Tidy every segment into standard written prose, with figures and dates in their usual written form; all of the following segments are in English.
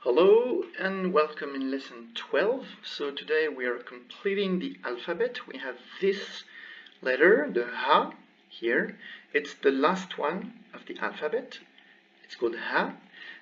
Hello and welcome in lesson 12. So today we are completing the alphabet. We have this letter, the Ha, here. It's the last one of the alphabet. It's called Ha.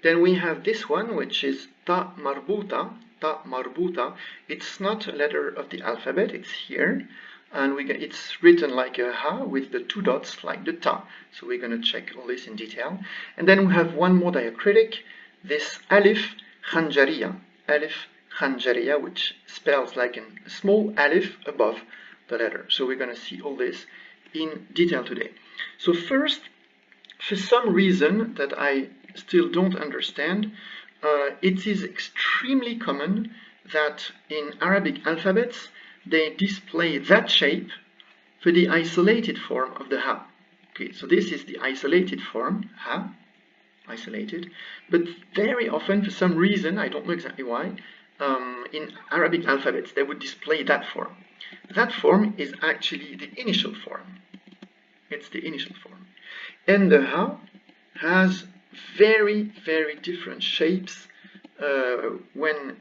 Then we have this one, which is Ta marbuta. Ta marbuta. It's not a letter of the alphabet. It's here. And it's written like a Ha with the two dots like the Ta. So we're going to check all this in detail. And then we have one more diacritic, this Alif Khanjariya, Alif Khanjariya, which spells like a small alif above the letter. So we're going to see all this in detail today. So first, for some reason that I still don't understand, it is extremely common that in Arabic alphabets they display that shape for the isolated form of the Ha. Okay, so this is the isolated form, Ha, isolated, but very often, for some reason, I don't know exactly why, in Arabic alphabets they would display that form. That form is actually the initial form. It's the initial form. And the Ha has very, very different shapes when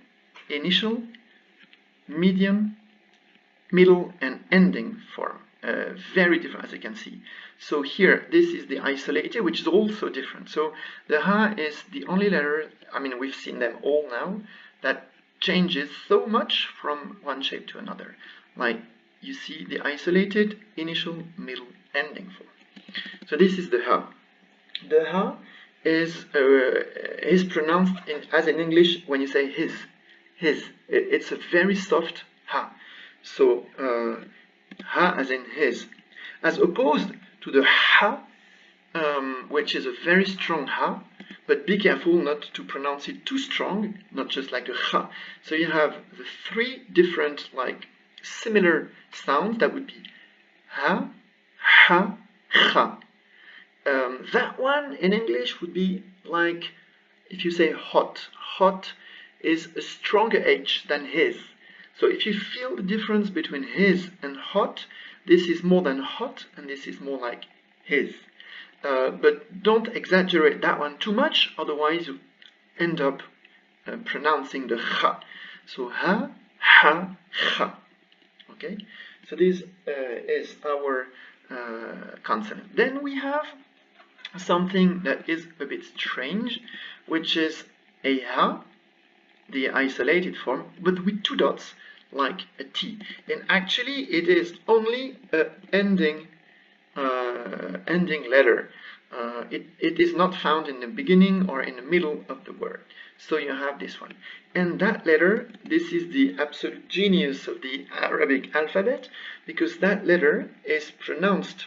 initial, medium, middle, and ending form. Very different, as you can see. So here, this is the isolated, which is also different. So the Ha is the only letter, I mean, we've seen them all now, that changes so much from one shape to another. Like, you see the isolated, initial, middle, ending form. So this is the Ha. The Ha is pronounced as in English when you say his. It's a very soft Ha. So, Ha as in his, as opposed to the Ha, which is a very strong Ha, but be careful not to pronounce it too strong, not just like a Ha. So you have the three different, like, similar sounds that would be Ha, Ha, Ha. That one in English would be like, if you say hot, hot is a stronger H than his. So if you feel the difference between his and hot, this is more than hot and this is more like his. But don't exaggerate that one too much, otherwise you end up pronouncing the ha. So ha, ha, ha. Okay, so this is our consonant. Then we have something that is a bit strange, which is a ha, the isolated form, but with two dots, like a T. And actually, it is only an ending letter. It is not found in the beginning or in the middle of the word. So you have this one. And that letter, this is the absolute genius of the Arabic alphabet, because that letter is pronounced,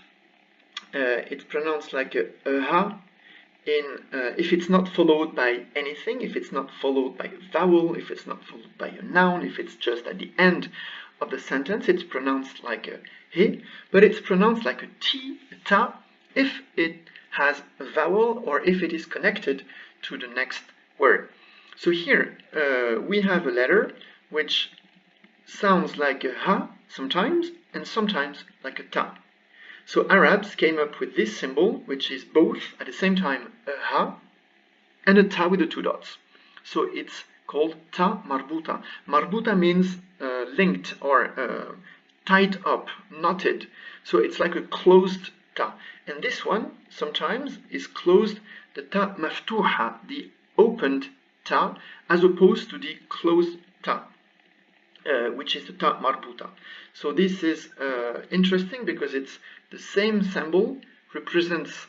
it's pronounced like a ha, if it's not followed by anything, if it's not followed by a vowel, if it's not followed by a noun, if it's just at the end of the sentence, it's pronounced like a he, but it's pronounced like a t, a ta, if it has a vowel or if it is connected to the next word. So here we have a letter which sounds like a ha sometimes and sometimes like a ta. So Arabs came up with this symbol, which is both at the same time a ha and a ta with the two dots. So it's called ta marbuta. Marbuta means linked or tied up, knotted. So it's like a closed ta. And this one sometimes is closed, the ta maftuha, the opened ta, as opposed to the closed ta. Which is the ta marbuta. So this is interesting because it's the same symbol represents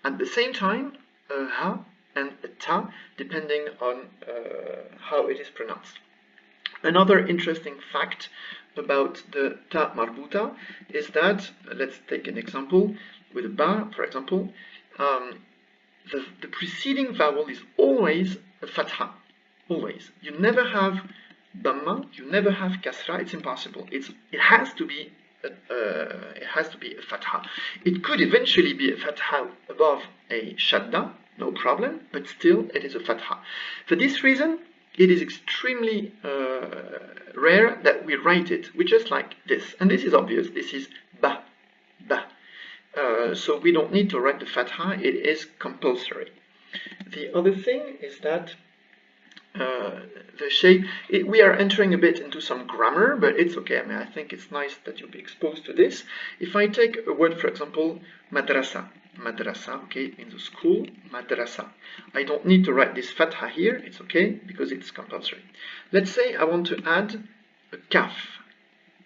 at the same time a ha and a ta, depending on how it is pronounced. Another interesting fact about the ta marbuta is that, let's take an example with a ba, for example, the preceding vowel is always a fatha, always. You never have Dhamma, you never have kasra, it's impossible. It has to be a fatha. It could eventually be a fatha above a shadda, no problem, but still it is a fatha. For this reason, it is extremely rare that we write it. We just like this, and this is obvious. This is ba, ba. So we don't need to write the fatha. It is compulsory. The other thing is that the shape. We are entering a bit into some grammar, but it's okay. I mean, I think it's nice that you'll be exposed to this. If I take a word, for example, madrasa. Madrasa, okay, in the school, madrasa. I don't need to write this fatha here, it's okay, because it's compulsory. Let's say I want to add a kaf.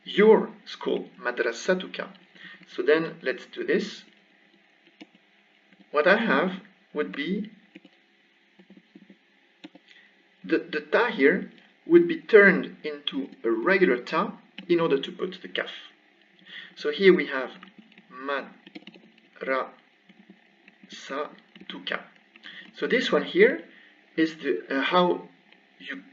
Your school, madrasatuka. So then let's do this. What I have would be the ta here would be turned into a regular ta in order to put the kaf. So here we have madrasatuka. So this one here is the how you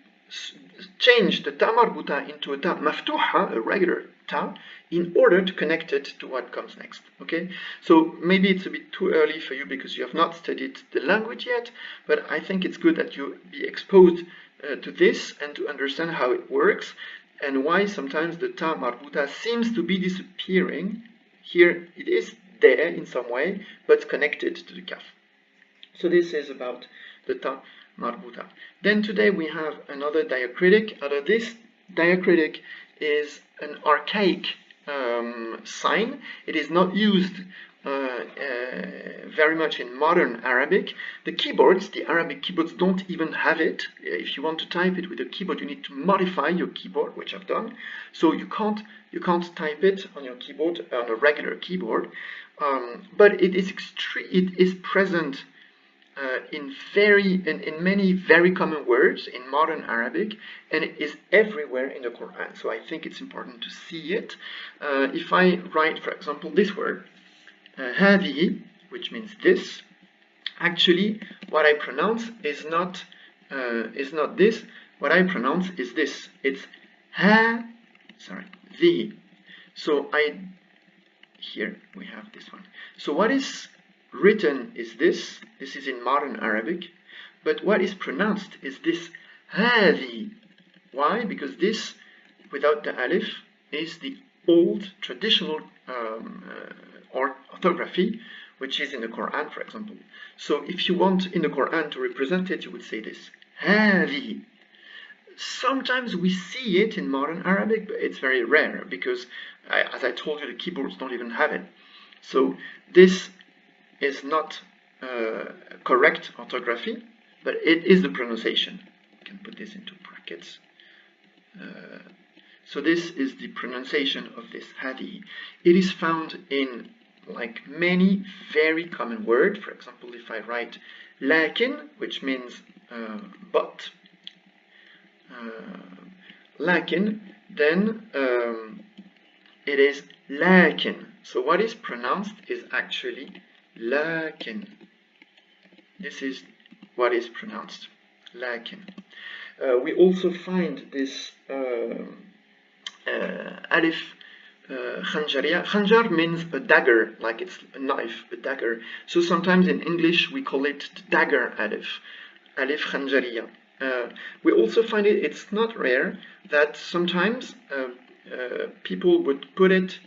change the ta marbuta into a ta maftuha, a regular ta, in order to connect it to what comes next. Okay, so maybe it's a bit too early for you because you have not studied the language yet, but I think it's good that you be exposed to this and to understand how it works and why sometimes the ta marbuta seems to be disappearing. Here it is there in some way, but connected to the kaf. So this is about the ta marbuta. Then today we have another diacritic. This diacritic is an archaic sign. It is not used very much in modern Arabic. The keyboards, the Arabic keyboards, don't even have it. If you want to type it with a keyboard, you need to modify your keyboard, which I've done. So you can't type it on your keyboard, on a regular keyboard. But it is present in many very common words in modern Arabic, and it is everywhere in the Quran. So I think it's important to see it. If I write, for example, this word, هذه, which means this, actually what I pronounce is not this. What I pronounce is this. It's the. So here we have this one. So what is written is this. This is in modern Arabic, but what is pronounced is this هذه. Why? Because this, without the alif, is the old traditional orthography, which is in the Quran, for example. So if you want in the Quran to represent it, you would say this هذه. Sometimes we see it in modern Arabic, but it's very rare because, as I told you, the keyboards don't even have it. So this is not correct orthography, but it is the pronunciation. I can put this into brackets. So this is the pronunciation of this hadi. It is found in like many very common words. For example, if I write lakin, which means but, lakin, then it is lakin. So what is pronounced is actually lakin. This is what is pronounced, lakin. We also find this alif khanjariya. Khanjar means a dagger, like it's a knife, a dagger. So sometimes in English we call it the dagger alif, alif khanjariya. We also find it's not rare that sometimes people would put it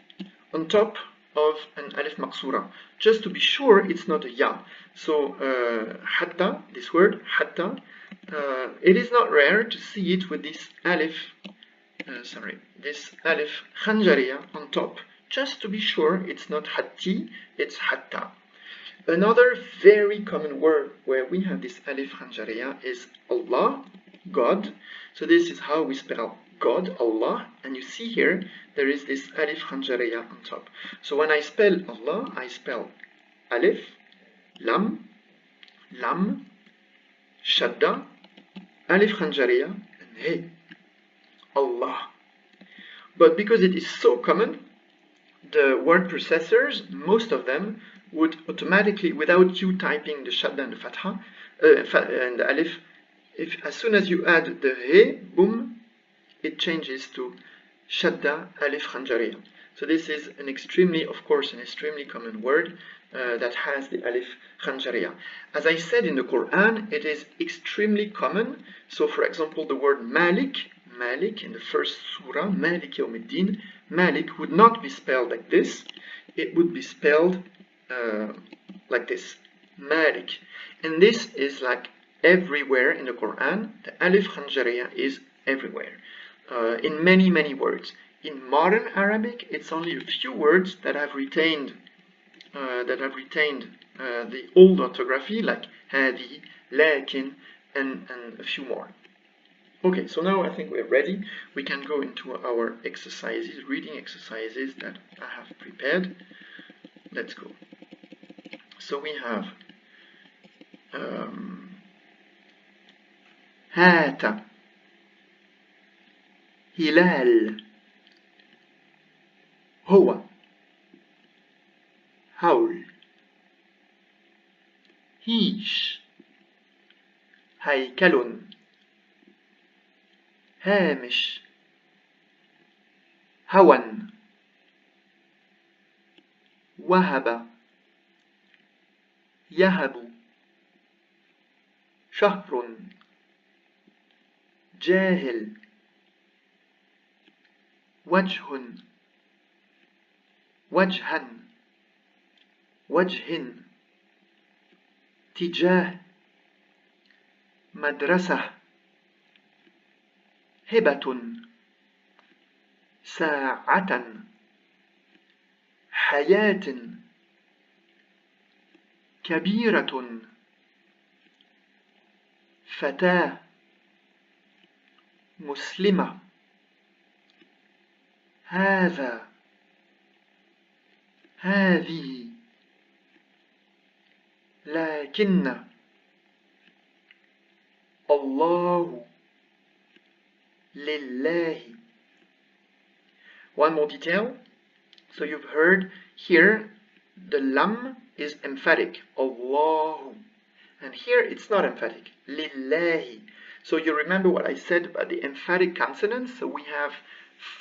on top of an alif maqsura, just to be sure it's not a ya. So hatta, this word hatta, it is not rare to see it with this alif, this alif khanjariya on top, just to be sure it's not hatti, it's hatta. Another very common word where we have this alif khanjariya is Allah, God. So this is how we spell God, Allah, and you see here there is this alif khanjariya on top. So when I spell Allah, I spell alif, lam, shadda, alif khanjariya, and hey, Allah. But because it is so common, the word processors, most of them, would automatically, without you typing the shadda and the fatha, and the alif, as soon as you add the he, boom, it changes to shadda alif khanjariya. So this is an extremely common word that has the alif khanjariya. As I said, in the Quran, it is extremely common. So for example, the word Malik in the first surah, Malik Yawmiddin, Malik would not be spelled like this. It would be spelled like this, Malik. And this is like everywhere in the Quran. The alif khanjariya is everywhere, in many, many words. In modern Arabic, it's only a few words that have retained the old orthography, like hadi, lakin, and a few more. Okay, so now I think we're ready. We can go into our exercises, reading exercises that I have prepared. Let's go. So we have هات, هلال, هو, هول, هيش, هيكل, هامش, هوى, وهب, يهب, شهر, جاهل, وجه, وجها, وجه, تجاه, مدرسة, هبة, ساعة, حياة, كبيرة, فتاة, مسلمة, هذا, هذه, لكن, الله, لله. One more detail. So you've heard here the lam is emphatic, Allahu, and here it's not emphatic, lillahi. So you remember what I said about the emphatic consonants. So we have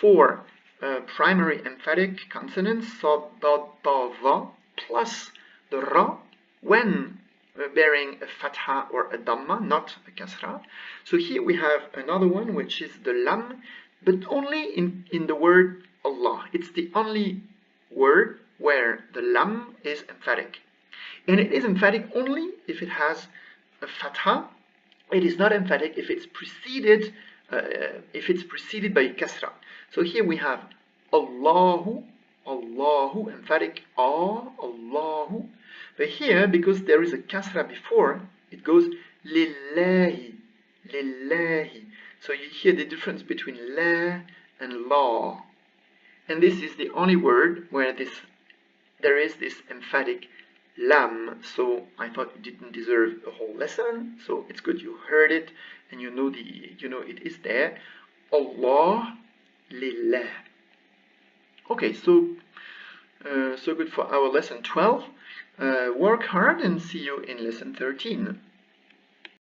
4 primary emphatic consonants, so da, ta, va, plus the ra when bearing a fatha or a dhamma, not a kasra. So here we have another one, which is the lam, but only in the word Allah. It's the only word where the lam is emphatic. And it is emphatic only if it has a fatha. It is not emphatic if it's preceded by kasra. So here we have Allahu, Allahu, emphatic Allahu. But here, because there is a kasra before, it goes lillahi, lillahi. So you hear the difference between la and la. And this is the only word where there is this emphatic lam. So I thought you didn't deserve a whole lesson. So it's good you heard it and you know it is there. Allah, lillah. Okay, so good for our lesson 12. Work hard and see you in lesson 13.